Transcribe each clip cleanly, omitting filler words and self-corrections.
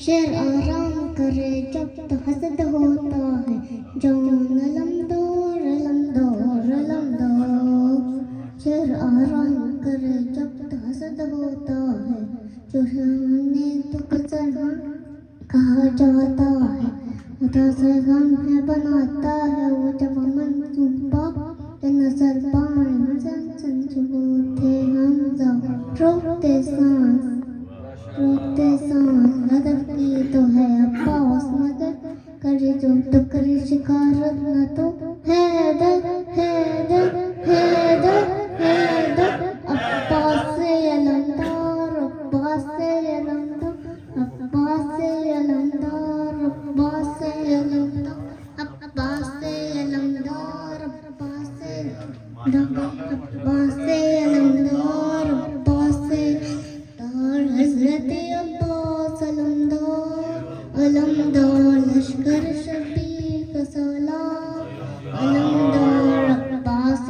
शेर आराम करे जब तो हसद होता है जौन लम दौर शेर आराम करे जब तो हसद होता है जो हमने तो कसर कहा जाता है उधर से गम है बनाता है वो जब मन सुबह नजर पान संजोते हम रोकते सांस हदफ की तो है अब्बास मगर करे जो तो करे शिकारत न तो हैदर अब्बास से अलमदार अब्बास से अलमदार अब्बास से अलमदार अब्बास से अलमदार अब्बास से अलमदार अब्बास से अलमदार अब्बास से हजरत अब्बास अलमदार लश्कर शबीर का सलाम अलमदार अब्बास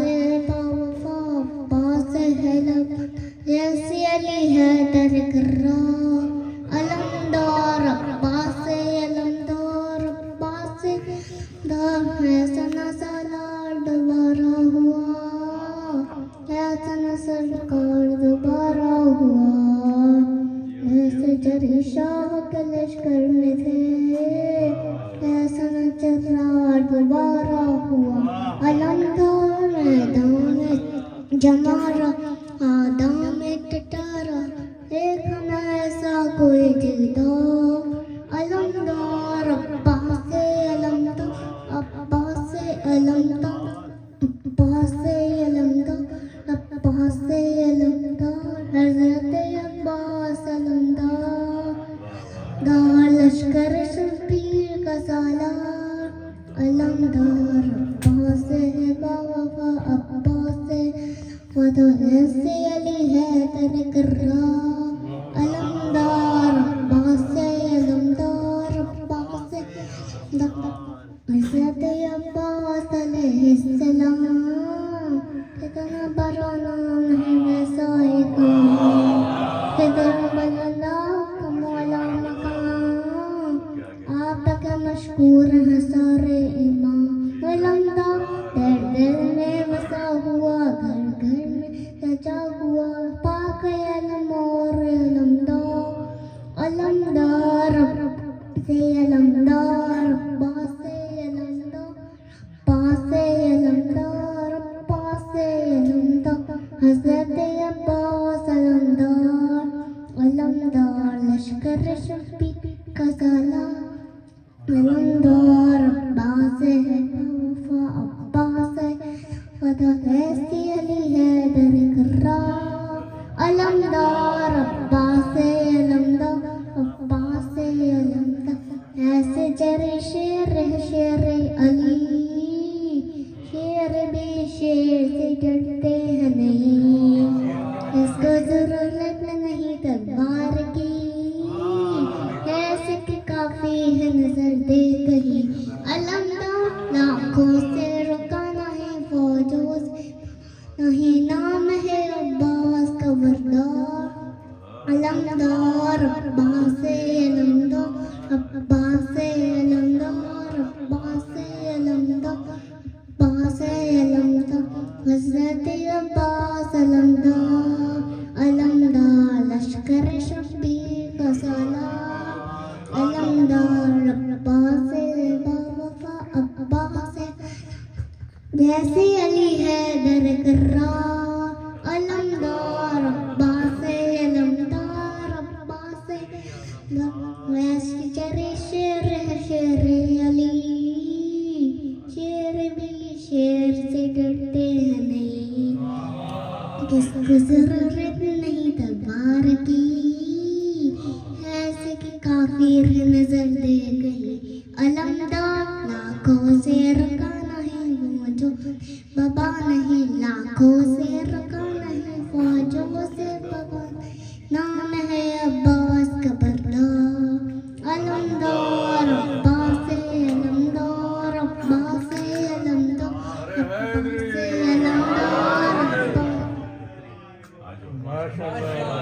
बावफा अब्बास हैलब जैसे अली हैदर कर्रार अलमदार अब्बास दार है सना सालार दोबारा हुआ सना सरकार दोबारा हुआ ऐसे जरी शाह के लश्कर में थे ऐसा न चर्रार दोबारा हुआ अलमदार मैदान जमारा आदम में टटारा एक न ऐसा कोई जिदा अलमदार अब्बास से अलमदार अब्बास से अलमदार अब्बास से अलमदार अब्बास से अलमदार हजरत अब्बास अलमदार दार लश्कर शबीर का सालार अलमदार अब्बास से बावफा अब्बास से वदो ऐसे अली हैदर कर्रार अलमदार अब्बास से अलमदार अब्बास से हज़रत अब्बास अलैहिस्सलाम कितना बड़ा नाम है वैसा एक कितना बड़ा मौला मकाम आप तक मशहूर है सारे इमाम अलमदार दिल में बसा हुआ घर घर में सजा हुआ पाक अलम और अलमदार से अलमदार अब्बास से अलमदार अब्बास से अलमदार अब्बास से अलमदार हज़रत अब्बास अलमदार लश्कर शबीर का सालार अलमदार अब्बास है वफा अब्बास है वदा ऐसी अली हैदर कर्रार अलमदार अब्बास है अलमदार अब्बास से अलमदार ऐसे जरे शेर है शेर अली शेर भी शेर से डरते हैं नहीं इसको जरूरत नहीं तलवार की ऐसे कि काफी है नजर दे कहीं अलमदार लाखों से रुकाना है फौजों से नहीं नाम है अब्बास का वरदार अलमदार अब्बास से अलमदार अब्बास से अलमदार अब्बास से अलमदार अब्बास से अलमदार हज़रत अब्बास अलमदार लश्कर शबीर का सालार अलमदार अब्बास से बावफा अब्बास से जैसे अली हैदर कर्रार अलमदार अब्बास से अलमदार अब्बास से वैसे जरे शेर है शेर अली शेर भी शेर से डरते हैं नहीं किसको जरूरत नहीं तलवार की ऐसे कि काफिर है नजर दे गई अलमदार लाखों से रुकाना है वो जो बाबा नहीं लाखों से रुकाना है फौजों से बाबा नाम है अब्बास का बरदार अलमदार अब्बास से अलमदार अब्बास से अलमदार अब्बास से अलमदार ماشاء اللہ